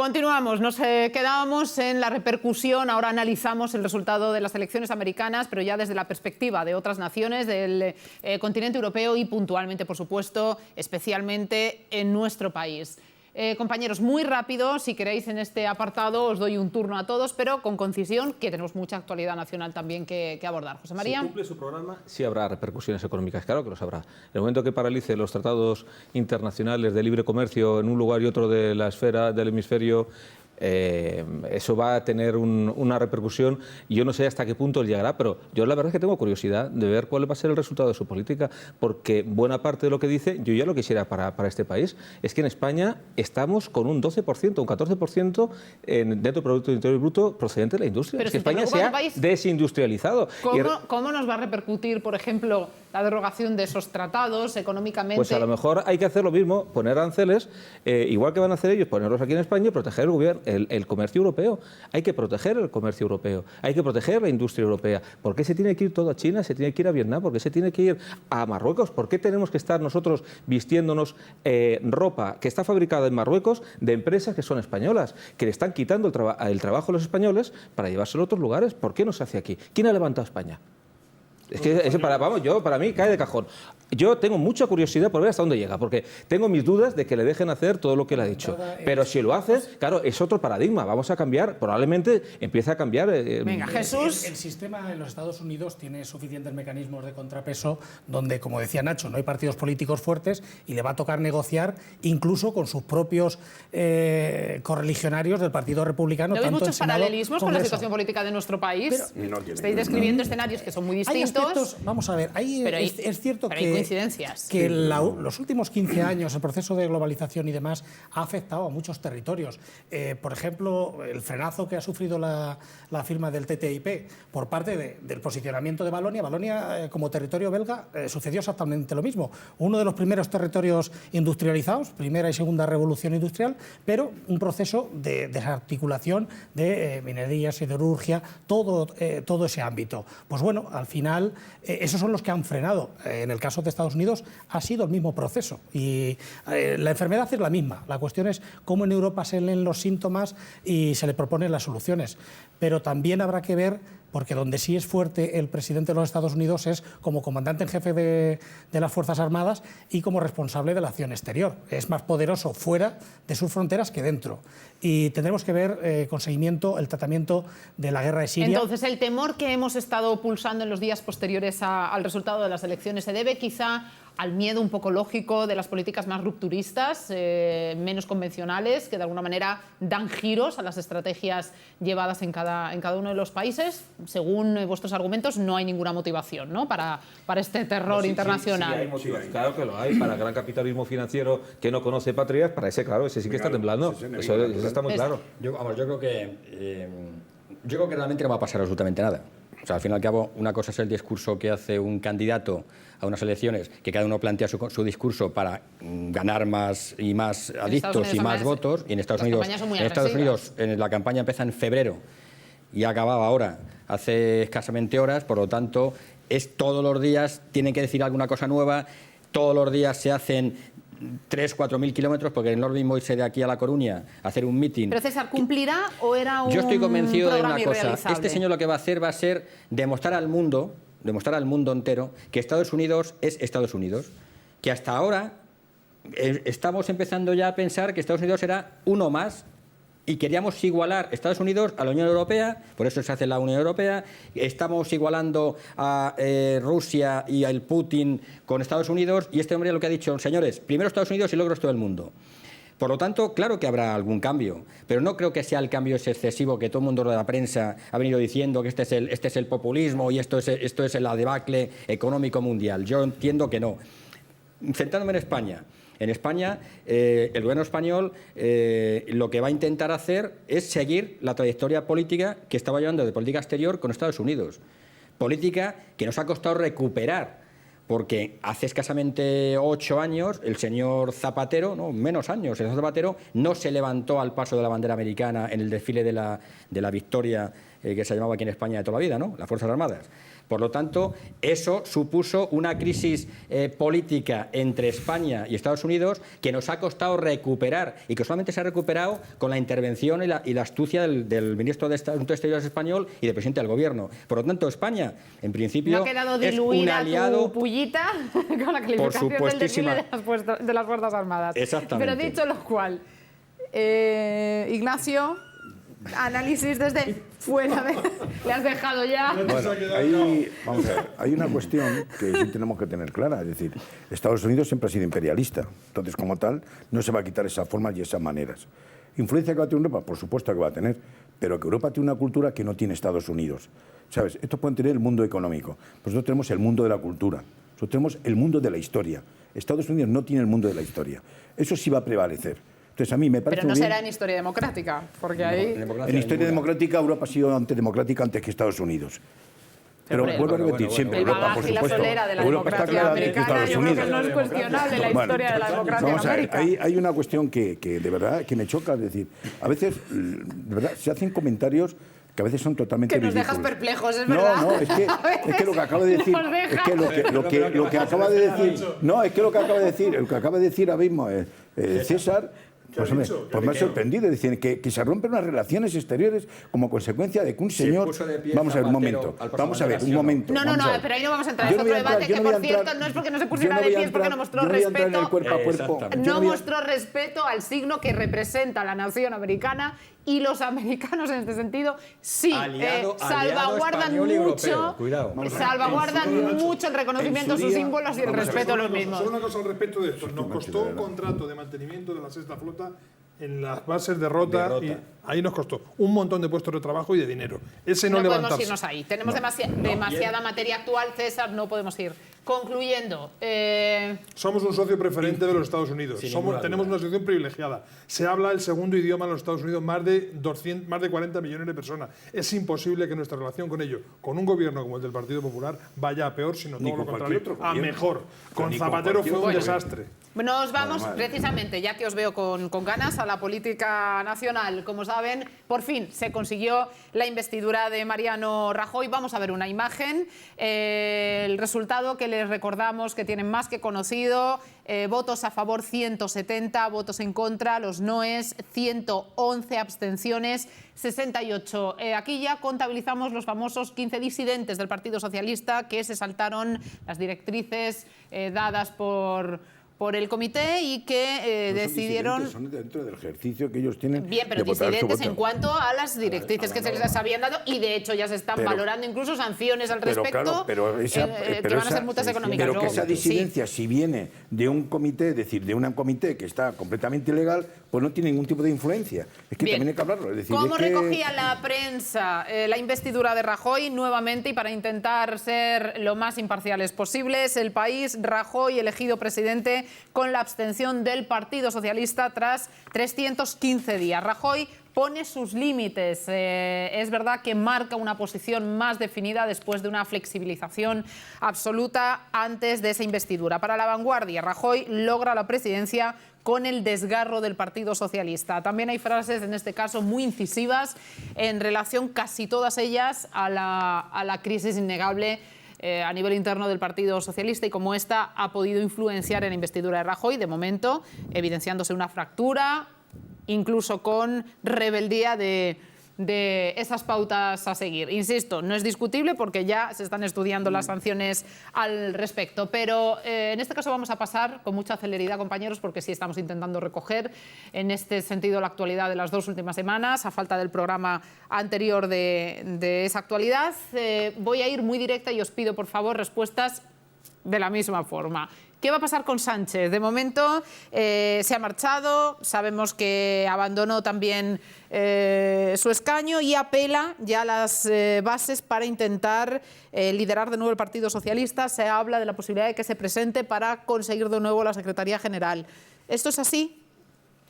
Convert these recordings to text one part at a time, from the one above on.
Continuamos, nos quedábamos en la repercusión, ahora analizamos el resultado de las elecciones americanas, pero ya desde la perspectiva de otras naciones del continente europeo y puntualmente, por supuesto, especialmente en nuestro país. Compañeros, muy rápido, si queréis en este apartado os doy un turno a todos, pero con concisión, que tenemos mucha actualidad nacional también que abordar. José María. Si cumple su programa, sí habrá repercusiones económicas, claro que los habrá. En el momento que paralice los tratados internacionales de libre comercio en un lugar y otro de la esfera del hemisferio, eso va a tener una repercusión y yo no sé hasta qué punto llegará, pero yo la verdad es que tengo curiosidad de ver cuál va a ser el resultado de su política, porque buena parte de lo que dice, yo ya lo quisiera para este país, es que en España estamos con un 12%, un 14% dentro del Producto Interior Bruto procedente de la industria. Pero es que si España se ha desindustrializado. ¿Cómo nos va a repercutir, por ejemplo, la derogación de esos tratados económicamente? Pues a lo mejor hay que hacer lo mismo, poner aranceles, igual que van a hacer ellos, ponerlos aquí en España y proteger el gobierno. El comercio europeo. Hay que proteger el comercio europeo, hay que proteger la industria europea. ¿Por qué se tiene que ir todo a China? ¿Se tiene que ir a Vietnam? ¿Por qué se tiene que ir a Marruecos? ¿Por qué tenemos que estar nosotros vistiéndonos ropa que está fabricada en Marruecos de empresas que son españolas, que le están quitando el trabajo a los españoles para llevárselo a otros lugares? ¿Por qué no se hace aquí? ¿Quién ha levantado a España? Es que para mí cae de cajón. Yo tengo mucha curiosidad por ver hasta dónde llega, porque tengo mis dudas de que le dejen hacer todo lo que él ha dicho. Pero si lo hace, claro, es otro paradigma. Vamos a cambiar, probablemente empiece a cambiar. Venga, Jesús. El sistema en los Estados Unidos tiene suficientes mecanismos de contrapeso donde, como decía Nacho, no hay partidos políticos fuertes y le va a tocar negociar incluso con sus propios correligionarios del Partido Republicano. ¿No hay muchos paralelismos con la Congreso. situación política de nuestro país? Estáis describiendo escenarios que son muy distintos. Vamos a ver, es cierto que los últimos 15 años el proceso de globalización y demás ha afectado a muchos territorios. Por ejemplo, el frenazo que ha sufrido la firma del TTIP por parte del posicionamiento de Valonia. Valonia, como territorio belga, sucedió exactamente lo mismo. Uno de los primeros territorios industrializados, primera y segunda revolución industrial, pero un proceso de desarticulación de minería, siderurgia, todo ese ámbito. Pues bueno, al final esos son los que han frenado. En el caso de Estados Unidos ha sido el mismo proceso y la enfermedad es la misma. La cuestión es cómo en Europa se leen los síntomas y se le proponen las soluciones. Pero también habrá que ver, porque donde sí es fuerte el presidente de los Estados Unidos es como comandante en jefe de las Fuerzas Armadas y como responsable de la acción exterior. Es más poderoso fuera de sus fronteras que dentro. Y tendremos que ver con seguimiento el tratamiento de la guerra de Siria. Entonces, el temor que hemos estado pulsando en los días posteriores al resultado de las elecciones se debe quizá al miedo un poco lógico de las políticas más rupturistas, menos convencionales, que de alguna manera dan giros a las estrategias llevadas en cada uno de los países. Según vuestros argumentos, no hay ninguna motivación, ¿no?, para este terror internacional. Sí hay motivación. Claro que lo hay. Para el gran capitalismo financiero que no conoce patrias, para ese, claro, ese sí que está temblando. Eso está muy claro. Yo creo que realmente no va a pasar absolutamente nada. O sea, al fin y al cabo, una cosa es el discurso que hace un candidato a unas elecciones, que cada uno plantea su discurso para ganar más y más adictos y más votos. Y en Estados Unidos la campaña empieza en febrero y ha acabado ahora, hace escasamente horas. Por lo tanto, todos los días tienen que decir alguna cosa nueva, todos los días se hacen 3.000-4.000 kilómetros, porque no es lo mismo irse de aquí a La Coruña a hacer un mitin. ¿Pero César, cumplirá o era un Yo estoy convencido de una cosa. irrealizable? Este señor lo que va a ser demostrar al mundo entero que Estados Unidos es Estados Unidos, que hasta ahora estamos empezando ya a pensar que Estados Unidos era uno más y queríamos igualar Estados Unidos a la Unión Europea, por eso se hace la Unión Europea. Estamos igualando a Rusia y al Putin con Estados Unidos, y este hombre lo que ha dicho: señores, primero Estados Unidos y luego todo el mundo. Por lo tanto, claro que habrá algún cambio, pero no creo que sea el cambio ese excesivo que todo el mundo de la prensa ha venido diciendo, que este es el populismo y esto es la debacle económico mundial. Yo entiendo que no. Centrándome en España. En España, el gobierno español lo que va a intentar hacer es seguir la trayectoria política que estaba llevando de política exterior con Estados Unidos. Política que nos ha costado recuperar, porque hace escasamente 8 años el señor Zapatero, no, menos años, el señor Zapatero no se levantó al paso de la bandera americana en el desfile de la victoria que se llamaba aquí en España de toda la vida, ¿no?, las Fuerzas Armadas. Por lo tanto, eso supuso una crisis política entre España y Estados Unidos que nos ha costado recuperar y que solamente se ha recuperado con la intervención y la astucia del ministro de Asuntos Exteriores español y del presidente del Gobierno. Por lo tanto, España, en principio, ¿no ha quedado es un aliado... tu pullita con la calificación del desfile de las Fuerzas Armadas? Exactamente. Pero dicho lo cual, Ignacio... Análisis desde fuera de... ¿Le has dejado ya? Bueno, vamos a ver, hay una cuestión que sí tenemos que tener clara. Es decir, Estados Unidos siempre ha sido imperialista. Entonces, como tal, no se va a quitar esas formas y esas maneras. ¿Influencia que va a tener Europa? Por supuesto que va a tener. Pero que Europa tiene una cultura que no tiene Estados Unidos. ¿Sabes? Estos pueden tener el mundo económico. Nosotros tenemos el mundo de la cultura. Nosotros tenemos el mundo de la historia. Estados Unidos no tiene el mundo de la historia. Eso sí va a prevalecer. Entonces, a mí me parece pero no será en historia democrática, porque ahí... En historia democrática, Europa ha sido antidemocrática antes que Estados Unidos. Pero vuelvo a repetir, siempre Europa, por supuesto. Europa está clara de Estados Unidos. Yo creo que no es cuestionable la historia de la democracia en América. Hay una cuestión que de verdad que me choca, es decir, a veces de verdad se hacen comentarios que a veces son totalmente ridículos. Que nos dejas perplejos, es verdad. No, es que lo que acaba de decir, es que lo que acaba de decir, no, es que lo que acaba de decir, el que acaba de decir ahora mismo César. Pues me ha sorprendido, es decir, que se rompen unas relaciones exteriores como consecuencia de que un señor... Vamos a ver, un momento. No, pero ahí no vamos a entrar. Es otro debate que, por cierto, no es porque no se pusiera de pie, es porque no mostró respeto. No mostró respeto al signo que representa la nación americana, y los americanos en este sentido sí salvaguardan mucho el reconocimiento de sus símbolos y el respeto a los mismos. Solo una cosa al respecto de esto. Nos costó un contrato de mantenimiento de la sexta flota en las bases de Rota. Y ahí nos costó un montón de puestos de trabajo y de dinero. Ese no levantarse. Podemos irnos ahí. Tenemos demasiada materia actual, César, no podemos ir. Concluyendo. Somos un socio preferente de los Estados Unidos. Tenemos una situación privilegiada. Se habla el segundo idioma en los Estados Unidos, más de 40 millones de personas. Es imposible que nuestra relación con ellos, con un gobierno como el del Partido Popular, vaya a peor, sino todo lo contrario, a mejor. Con Zapatero fue un desastre. Nos vamos precisamente, ya que os veo con ganas, a la política nacional. Como saben, por fin se consiguió la investidura de Mariano Rajoy. Vamos a ver una imagen. El resultado que les recordamos que tienen más que conocido. Votos a favor 170, votos en contra, los noes 111, abstenciones 68. Aquí ya contabilizamos los famosos 15 disidentes del Partido Socialista que se saltaron las directrices dadas por el comité y que decidieron... Son dentro del ejercicio que ellos tienen. Bien, pero disidentes en cuanto a las directrices que se les habían dado, y de hecho ya se están valorando incluso sanciones al respecto, que van a ser multas económicas. Pero que esa disidencia, si viene de un comité, es decir, de un comité que está completamente ilegal, pues no tiene ningún tipo de influencia. Es que también hay que hablarlo. Es decir, ¿cómo recogía la prensa la investidura de Rajoy? Nuevamente, y para intentar ser lo más imparciales posibles, El País: Rajoy elegido presidente con la abstención del Partido Socialista tras 315 días. Rajoy pone sus límites. Es verdad que marca una posición más definida después de una flexibilización absoluta antes de esa investidura. Para La Vanguardia, Rajoy logra la presidencia con el desgarro del Partido Socialista. También hay frases, en este caso, muy incisivas en relación, casi todas ellas, a la crisis innegable a nivel interno del Partido Socialista y cómo esta ha podido influenciar en la investidura de Rajoy, de momento evidenciándose una fractura, incluso con rebeldía de esas pautas a seguir. Insisto, no es discutible porque ya se están estudiando las sanciones al respecto, pero en este caso vamos a pasar con mucha celeridad, compañeros, porque sí estamos intentando recoger en este sentido la actualidad de las dos últimas semanas, a falta del programa anterior de esa actualidad. Voy a ir muy directa y os pido, por favor, respuestas de la misma forma. ¿Qué va a pasar con Sánchez? De momento se ha marchado, sabemos que abandonó también su escaño y apela ya a las bases para intentar liderar de nuevo el Partido Socialista. Se habla de la posibilidad de que se presente para conseguir de nuevo la Secretaría General. ¿Esto es así?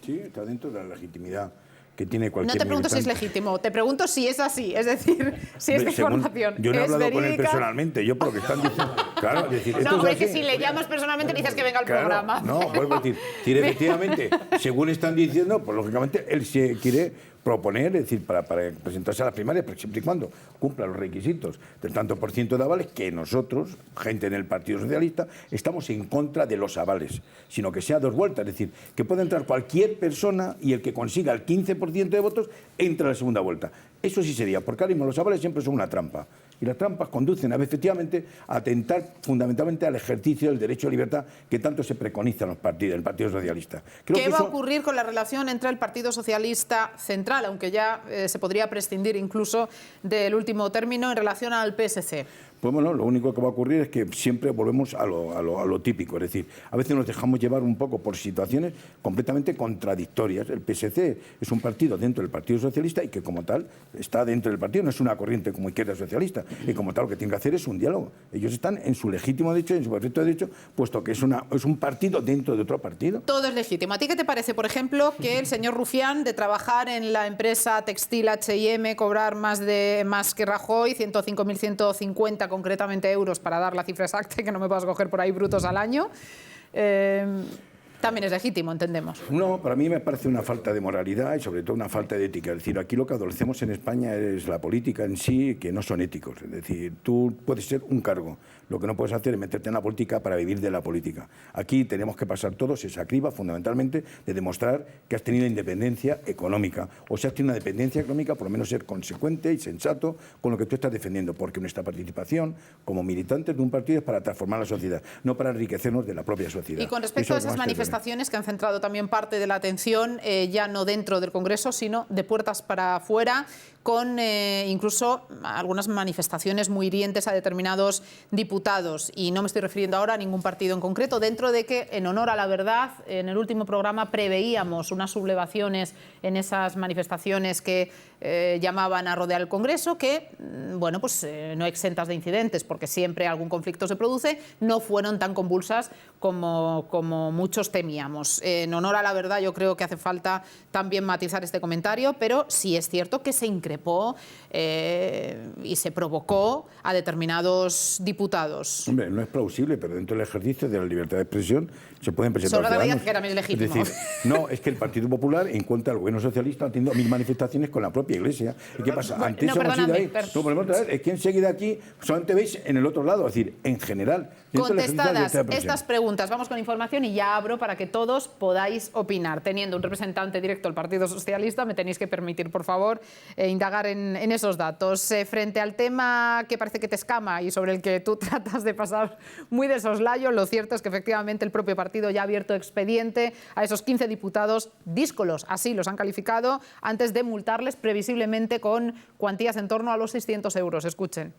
Sí, está dentro de la legitimidad que tiene cualquier... No te pregunto militante. Si es legítimo, te pregunto si es así, es decir, si esta información yo no he es hablado verídica. con él personalmente, yo por lo que están diciendo... Claro, es decir, no, hombre, es que si le llamas personalmente dices que venga al programa. No, vuelvo a decir, efectivamente, según están diciendo, pues lógicamente él se quiere proponer, es decir, para presentarse a las primarias, pero siempre y cuando cumpla los requisitos del tanto por ciento de avales, que nosotros, gente en el Partido Socialista, estamos en contra de los avales, sino que sea dos vueltas, es decir, que pueda entrar cualquier persona y el que consiga el 15% de votos entra a la segunda vuelta. Eso sí sería, porque ahora mismo los avales siempre son una trampa. Y las trampas conducen efectivamente a atentar fundamentalmente al ejercicio del derecho a libertad que tanto se preconiza en los partidos, el Partido Socialista. ¿Qué va a ocurrir con la relación entre el Partido Socialista Central, aunque ya se podría prescindir incluso del último término, en relación al PSC? Pues bueno, lo único que va a ocurrir es que siempre volvemos a lo típico, es decir, a veces nos dejamos llevar un poco por situaciones completamente contradictorias. El PSC es un partido dentro del Partido Socialista y que como tal está dentro del partido, no es una corriente como izquierda socialista, y como tal lo que tiene que hacer es un diálogo. Ellos están en su legítimo derecho, en su perfecto derecho, puesto que es un partido dentro de otro partido. Todo es legítimo. ¿A ti qué te parece, por ejemplo, que el señor Rufián, de trabajar en la empresa textil H&M, cobrar más que Rajoy, 105.150 concretamente euros, para dar la cifra exacta, que no me puedas coger por ahí, brutos al año, también es legítimo, entendemos? No, para mí me parece una falta de moralidad y sobre todo una falta de ética. Es decir, aquí lo que adolecemos en España es la política en sí, que no son éticos. Es decir, tú puedes ser un cargo, lo que no puedes hacer es meterte en la política para vivir de la política. Aquí tenemos que pasar todos esa criba fundamentalmente de demostrar que has tenido independencia económica, o si has tenido una dependencia económica, por lo menos ser consecuente y sensato con lo que tú estás defendiendo, porque nuestra participación como militantes de un partido es para transformar la sociedad, no para enriquecernos de la propia sociedad. Y con respecto a esas manifestaciones que han centrado también parte de la atención, ya no dentro del Congreso, sino de puertas para afuera, con incluso algunas manifestaciones muy hirientes a determinados diputados. Y no me estoy refiriendo ahora a ningún partido en concreto, dentro de que, en honor a la verdad, en el último programa preveíamos unas sublevaciones en esas manifestaciones que llamaban a rodear el Congreso, que, bueno, pues no exentas de incidentes, porque siempre algún conflicto se produce, no fueron tan convulsas como muchos temíamos. En honor a la verdad, yo creo que hace falta también matizar este comentario, pero sí es cierto que se increpó y se provocó a determinados diputados. Hombre, no es plausible, pero dentro del ejercicio de la libertad de expresión se pueden presentar ciudadanos. Que era muy legítimo. Es decir, no, es que el Partido Popular, en contra del gobierno socialista, ha tenido 1000 manifestaciones con la propia Iglesia. ¿Y qué pasa? Bueno, Antes hemos ido ahí. No, pero es que enseguida aquí solamente veis en el otro lado, es decir, en general. Contestadas estas preguntas, vamos con información y ya abro para que todos podáis opinar. Teniendo un representante directo del Partido Socialista, me tenéis que permitir, por favor, indagar en esos datos. Frente al tema que parece que te escama y sobre el que tú tratas de pasar muy de soslayo, lo cierto es que efectivamente el propio partido ya ha abierto expediente a esos 15 diputados díscolos, así los han calificado, antes de multarles previsiblemente con cuantías en torno a los 600 euros. Escuchen.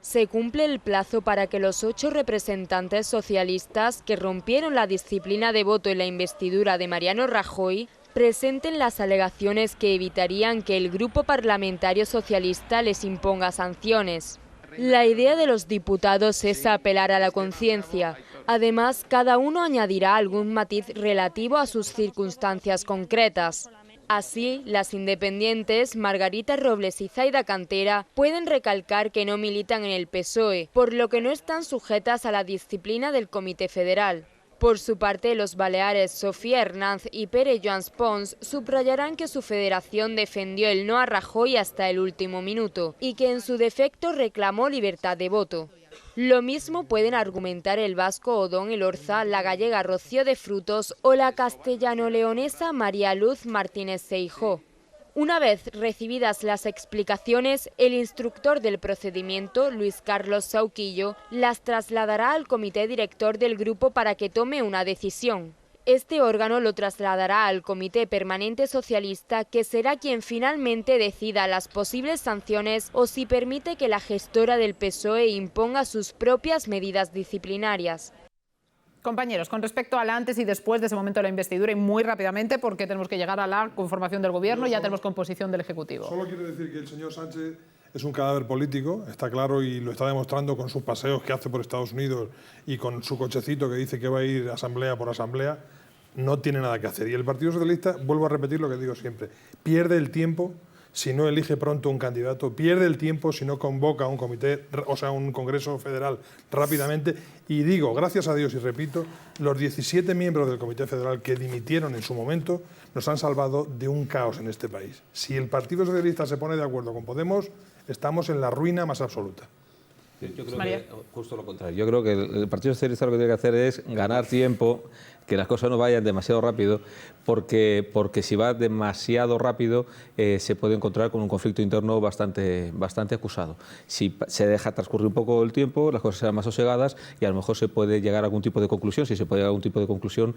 Se cumple el plazo para que los 8 representantes socialistas que rompieron la disciplina de voto en la investidura de Mariano Rajoy presenten las alegaciones que evitarían que el grupo parlamentario socialista les imponga sanciones. La idea de los diputados es apelar a la conciencia. Además, cada uno añadirá algún matiz relativo a sus circunstancias concretas. Así, las independientes Margarita Robles y Zaida Cantera pueden recalcar que no militan en el PSOE, por lo que no están sujetas a la disciplina del Comité Federal. Por su parte, los baleares Sofía Hernández y Pere Joans Pons subrayarán que su federación defendió el no a Rajoy hasta el último minuto y que en su defecto reclamó libertad de voto. Lo mismo pueden argumentar el vasco Odón Elorza, la gallega Rocío de Frutos o la castellano-leonesa María Luz Martínez Seijóo. Una vez recibidas las explicaciones, el instructor del procedimiento, Luis Carlos Sauquillo, las trasladará al comité director del grupo para que tome una decisión. Este órgano lo trasladará al Comité Permanente Socialista, que será quien finalmente decida las posibles sanciones o si permite que la gestora del PSOE imponga sus propias medidas disciplinarias. Compañeros, con respecto al antes y después de ese momento de la investidura, y muy rápidamente, porque tenemos que llegar a la conformación del Gobierno, ya tenemos composición del Ejecutivo. Solo quiero decir que el señor Sánchez es un cadáver político, está claro, y lo está demostrando con sus paseos que hace por Estados Unidos y con su cochecito que dice que va a ir asamblea por asamblea. No tiene nada que hacer. Y el Partido Socialista, vuelvo a repetir lo que digo siempre, pierde el tiempo si no elige pronto un candidato, pierde el tiempo si no convoca un comité, o sea, un Congreso Federal rápidamente. Y digo, gracias a Dios, y repito, los 17 miembros del Comité Federal que dimitieron en su momento nos han salvado de un caos en este país. Si el Partido Socialista se pone de acuerdo con Podemos, estamos en la ruina más absoluta. Yo creo que justo lo contrario. Yo creo que el Partido Socialista lo que tiene que hacer es ganar tiempo, que las cosas no vayan demasiado rápido, porque si va demasiado rápido se puede encontrar con un conflicto interno bastante acusado. Si se deja transcurrir un poco el tiempo, las cosas serán más sosegadas y a lo mejor se puede llegar a algún tipo de conclusión, si se puede llegar a algún tipo de conclusión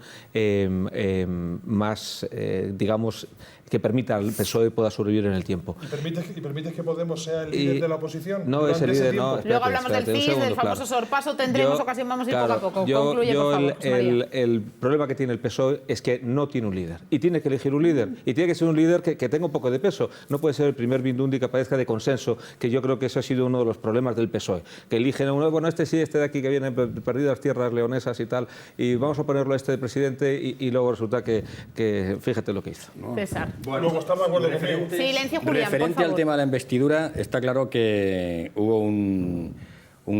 más, digamos, que permita al PSOE pueda sobrevivir en el tiempo. ¿Y permites que Podemos sea el líder de la oposición? No es el líder, no. Luego hablamos del FIS, del famoso sorpaso, tendremos ocasión, vamos a ir poco a poco. Concluye, por favor, el problema que tiene el PSOE es que no tiene un líder y tiene que elegir un líder y tiene que ser un líder que tenga un poco de peso. No puede ser el primer Bindundi que aparezca de consenso, que yo creo que eso ha sido uno de los problemas del PSOE, que eligen a uno, bueno, este sí, este de aquí que viene perdidas tierras leonesas y tal, y vamos a ponerlo a este de presidente y luego resulta que fíjate lo que hizo, ¿no? César. Bueno, ¿estás de acuerdo conmigo? Silencio, Julián, referente al tema de la investidura, está claro que hubo un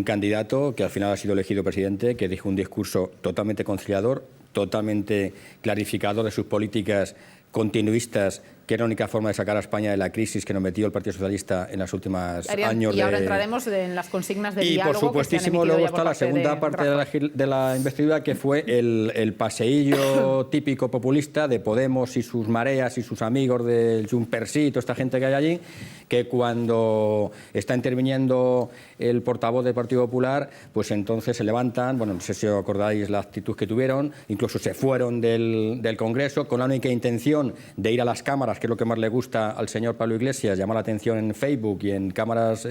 candidato que al final ha sido elegido presidente, que dijo un discurso totalmente conciliador, totalmente clarificador de sus políticas continuistas, que era la única forma de sacar a España de la crisis que nos metió el Partido Socialista en los últimos años. Y ahora entraremos en las consignas de diálogo. Y por supuestísimo luego está la segunda parte de la investidura, que fue el paseillo típico populista de Podemos y sus mareas y sus amigos del Junpersí y toda esta gente que hay allí, que cuando está interviniendo el portavoz del Partido Popular, pues entonces se levantan, bueno, no sé si os acordáis la actitud que tuvieron, incluso se fueron del Congreso con la única intención de ir a las cámaras, que es lo que más le gusta al señor Pablo Iglesias, llamar la atención en Facebook y en cámaras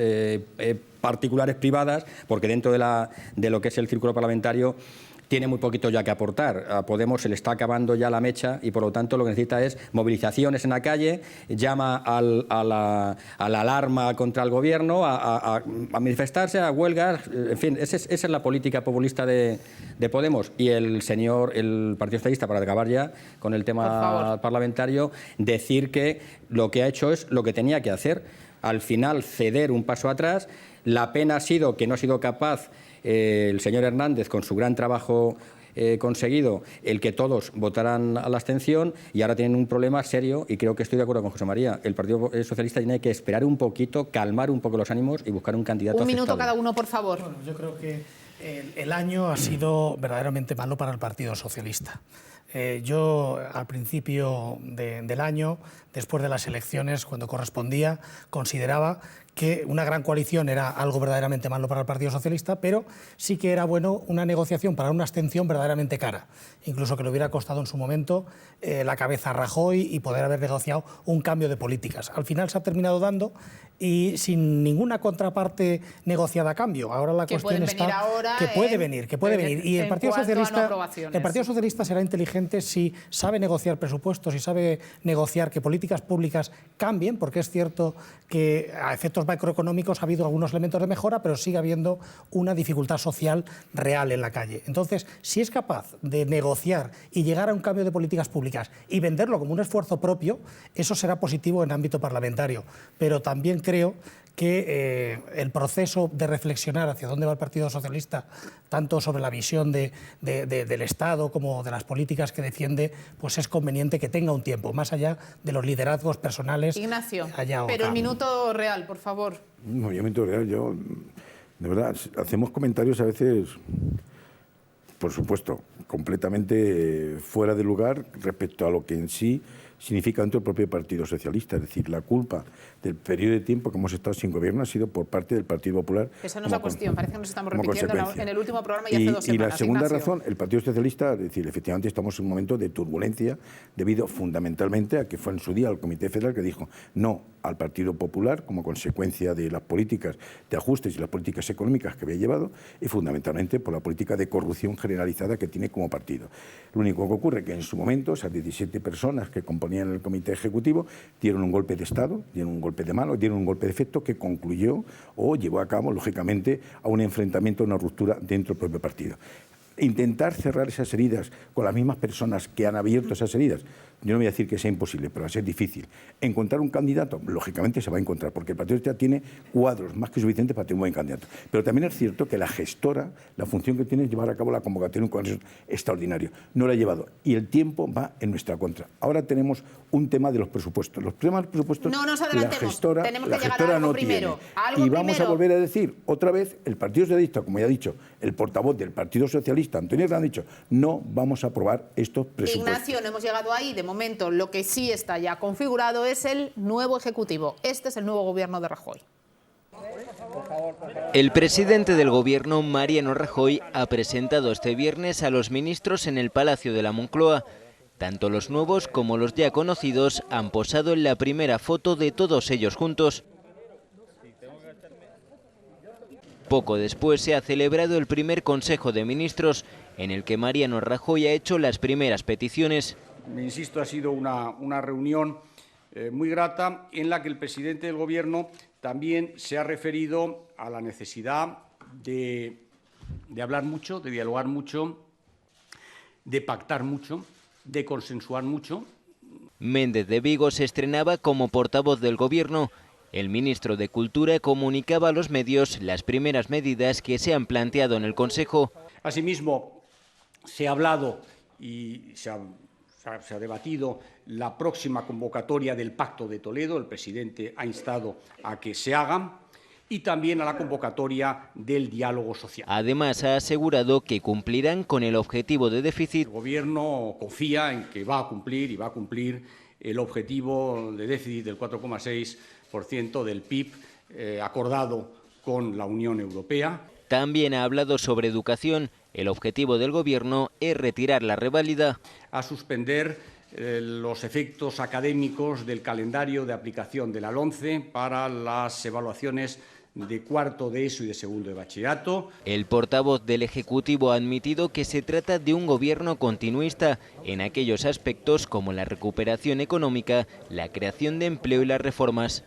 particulares privadas, porque dentro de lo que es el círculo parlamentario tiene muy poquito ya que aportar. A Podemos se le está acabando ya la mecha y por lo tanto lo que necesita es movilizaciones en la calle, llama a la alarma contra el gobierno, a manifestarse, a huelgas, en fin, esa es la política populista de Podemos. Y el Partido Socialista, para acabar ya con el tema parlamentario, decir que lo que ha hecho es lo que tenía que hacer, al final ceder un paso atrás. La pena ha sido que no ha sido capaz el señor Hernández, con su gran trabajo conseguido, el que todos votaran a la abstención, y ahora tienen un problema serio, y creo que estoy de acuerdo con José María. El Partido Socialista tiene que esperar un poquito, calmar un poco los ánimos y buscar un candidato aceptable. Un minuto cada uno, por favor. Bueno, yo creo que el año ha sido verdaderamente malo para el Partido Socialista. Yo, al principio del año, después de las elecciones, cuando correspondía, consideraba que una gran coalición era algo verdaderamente malo para el Partido Socialista, pero sí que era bueno una negociación para una abstención verdaderamente cara, incluso que le hubiera costado en su momento la cabeza a Rajoy y poder haber negociado un cambio de políticas. Al final se ha terminado dando y sin ninguna contraparte negociada a cambio. Ahora la cuestión está que puede venir. Y el Partido Socialista será inteligente si sabe negociar presupuestos, si sabe negociar que políticas públicas cambien, porque es cierto que a efectos macroeconómicos ha habido algunos elementos de mejora, pero sigue habiendo una dificultad social real en la calle. Entonces, si es capaz de negociar y llegar a un cambio de políticas públicas y venderlo como un esfuerzo propio, eso será positivo en ámbito parlamentario. Pero también creo que el proceso de reflexionar hacia dónde va el Partido Socialista, tanto sobre la visión del Estado como de las políticas que defiende, pues es conveniente que tenga un tiempo, más allá de los liderazgos personales. Ignacio, pero el minuto real, por favor. No, yo minuto real, de verdad, hacemos comentarios a veces, por supuesto, completamente fuera de lugar respecto a lo que en sí significa dentro del propio Partido Socialista. Es decir, la culpa del periodo de tiempo que hemos estado sin gobierno ha sido por parte del Partido Popular. Esa no es la cuestión, parece que nos estamos repitiendo en el último programa y hace 2 semanas. Y la segunda Ignacio. razón, el Partido Socialista, es decir, efectivamente estamos en un momento de turbulencia debido fundamentalmente a que fue en su día el Comité Federal que dijo no al Partido Popular como consecuencia de las políticas de ajustes y las políticas económicas que había llevado y fundamentalmente por la política de corrupción generalizada que tiene como partido. Lo único que ocurre es que en su momento esas 17 personas que componían el Comité Ejecutivo dieron un golpe de Estado, dieron un golpe de mano, dieron un golpe de efecto que concluyó o llevó a cabo, lógicamente, a un enfrentamiento, a una ruptura dentro del propio partido. Intentar cerrar esas heridas con las mismas personas que han abierto esas heridas, yo no voy a decir que sea imposible, pero va a ser difícil. Encontrar un candidato, lógicamente se va a encontrar, porque el Partido Socialista tiene cuadros más que suficientes para tener un buen candidato. Pero también es cierto que la gestora, la función que tiene es llevar a cabo la convocatoria de un congreso extraordinario. No lo ha llevado y el tiempo va en nuestra contra. Ahora tenemos un tema de los presupuestos. Los temas de los presupuestos, no nos adelantemos, tenemos que llegar a algo no primero. Tiene. Y vamos a volver a decir otra vez, el Partido Socialista, como ya ha dicho el portavoz del Partido Socialista, Antonio Hernández, ha dicho, no vamos a aprobar estos presupuestos. Ignacio, no hemos llegado ahí. De momento, lo que sí está ya configurado es el nuevo Ejecutivo. Este es el nuevo gobierno de Rajoy. El presidente del gobierno, Mariano Rajoy, ha presentado este viernes a los ministros en el Palacio de la Moncloa. Tanto los nuevos como los ya conocidos han posado en la primera foto de todos ellos juntos. Poco después se ha celebrado el primer Consejo de Ministros, en el que Mariano Rajoy ha hecho las primeras peticiones. Insisto, ha sido una reunión muy grata en la que el presidente del Gobierno también se ha referido a la necesidad de hablar mucho, de dialogar mucho, de pactar mucho, de consensuar mucho. Méndez de Vigo se estrenaba como portavoz del Gobierno. El ministro de Cultura comunicaba a los medios las primeras medidas que se han planteado en el Consejo. Asimismo, se ha hablado y se ha debatido la próxima convocatoria del Pacto de Toledo. El presidente ha instado a que se haga, y también a la convocatoria del diálogo social. Además, ha asegurado que cumplirán con el objetivo de déficit. El Gobierno confía en que va a cumplir y va a cumplir el objetivo de déficit del 4,6% del PIB acordado con la Unión Europea. También ha hablado sobre educación. El objetivo del Gobierno es retirar la reválida. A suspender los efectos académicos del calendario de aplicación de la LOMCE para las evaluaciones de cuarto de ESO y de segundo de bachillerato. El portavoz del Ejecutivo ha admitido que se trata de un gobierno continuista en aquellos aspectos como la recuperación económica, la creación de empleo y las reformas.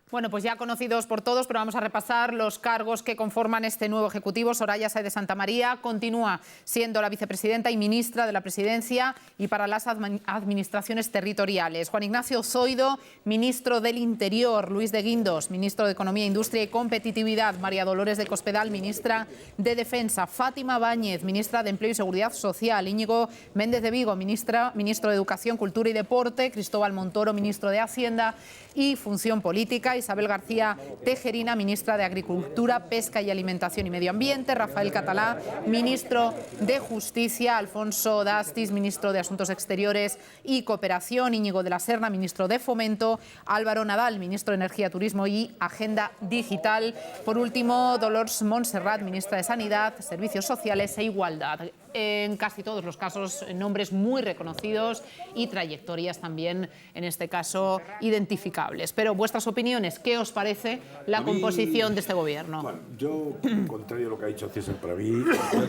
Bueno, pues ya conocidos por todos, pero vamos a repasar los cargos que conforman este nuevo Ejecutivo. Soraya Sáez de Santamaría continúa siendo la vicepresidenta y ministra de la Presidencia y para las administraciones territoriales. Juan Ignacio Zoido, ministro del Interior. Luis de Guindos, ministro de Economía, Industria y Competitividad. María Dolores de Cospedal, ministra de Defensa. Fátima Báñez, ministra de Empleo y Seguridad Social. Íñigo Méndez de Vigo, ministro de Educación, Cultura y Deporte. Cristóbal Montoro, ministro de Hacienda y Función Política. Isabel García Tejerina, ministra de Agricultura, Pesca y Alimentación y Medio Ambiente. Rafael Catalá, ministro de Justicia. Alfonso Dastis, ministro de Asuntos Exteriores y Cooperación. Íñigo de la Serna, ministro de Fomento. Álvaro Nadal, ministro de Energía, Turismo y Agenda Digital. Por último, Dolors Montserrat, ministra de Sanidad, Servicios Sociales e Igualdad. En casi todos los casos, nombres muy reconocidos y trayectorias también, en este caso, identificables. Pero vuestras opiniones, ¿qué os parece la composición de este gobierno? Bueno, yo, contrario a lo que ha dicho César, para mí,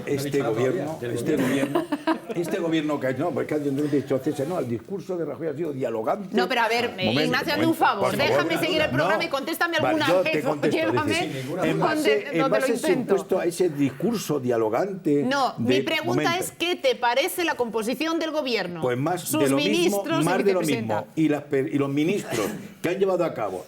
este gobierno que ha hecho, no, porque ha dicho César, no, el discurso de Rajoy ha sido dialogante. No, pero a ver, Ignacio, hazme un favor, déjame seguir el programa y contéstame alguna vez. Llévame en base a ese discurso dialogante. No, mi pregunta es ¿qué te parece la composición del gobierno? Pues más sus de lo ministros mismo, más de lo mismo. Y los ministros que han llevado a cabo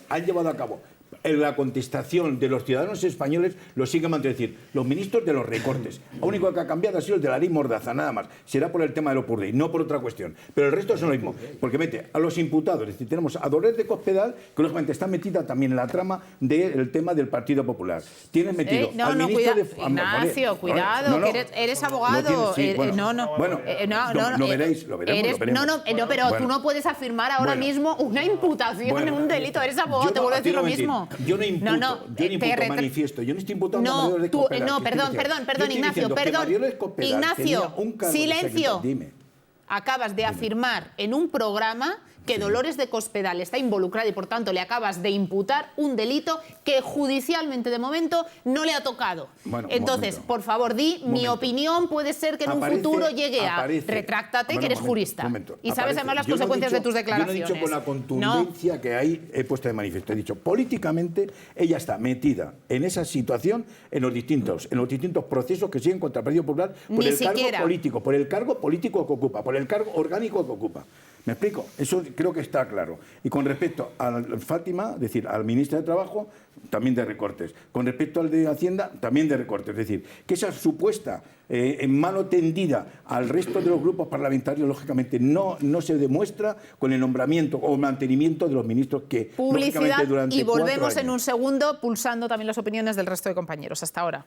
la contestación de los ciudadanos españoles lo siguen manteniendo. Es decir, los ministros de los recortes. Lo único que ha cambiado ha sido el de la ley Mordaza, nada más. Será por el tema de Opurri, no por otra cuestión. Pero el resto son lo mismo. Porque mete a los imputados. Es decir, tenemos a Dolores de Cospedal, que lógicamente está metida también en la trama del tema del Partido Popular. Tienes metido al ministro de... Ignacio, cuidado, que eres abogado. Lo veréis. Pero tú no puedes afirmar ahora mismo una imputación en un delito. Eres abogado, te vuelvo a decir lo mismo. Yo no imputo, manifiesto. Yo no estoy imputando a María Dolores de Cospedal. Perdón, Ignacio, silencio. Dime. Acabas de afirmar en un programa que Dolores de Cospedal está involucrada y por tanto le acabas de imputar un delito que judicialmente de momento no le ha tocado. Bueno, entonces, por favor, mi opinión puede ser que en un futuro llegue a... Retráctate, que eres jurista. Y sabes además las consecuencias de tus declaraciones. Yo no he dicho con la contundencia que hay, he puesto de manifiesto. He dicho, políticamente, ella está metida en esa situación en los distintos procesos que siguen contra el Partido Popular por el cargo político que ocupa, por el cargo orgánico que ocupa. ¿Me explico? Eso creo que está claro. Y con respecto a Fátima, es decir, al ministro de Trabajo, también de recortes. Con respecto al de Hacienda, también de recortes. Es decir, que esa supuesta mano tendida al resto de los grupos parlamentarios, lógicamente, no se demuestra con el nombramiento o mantenimiento de los ministros que... Publicidad, y volvemos en un segundo pulsando también las opiniones del resto de compañeros. Hasta ahora.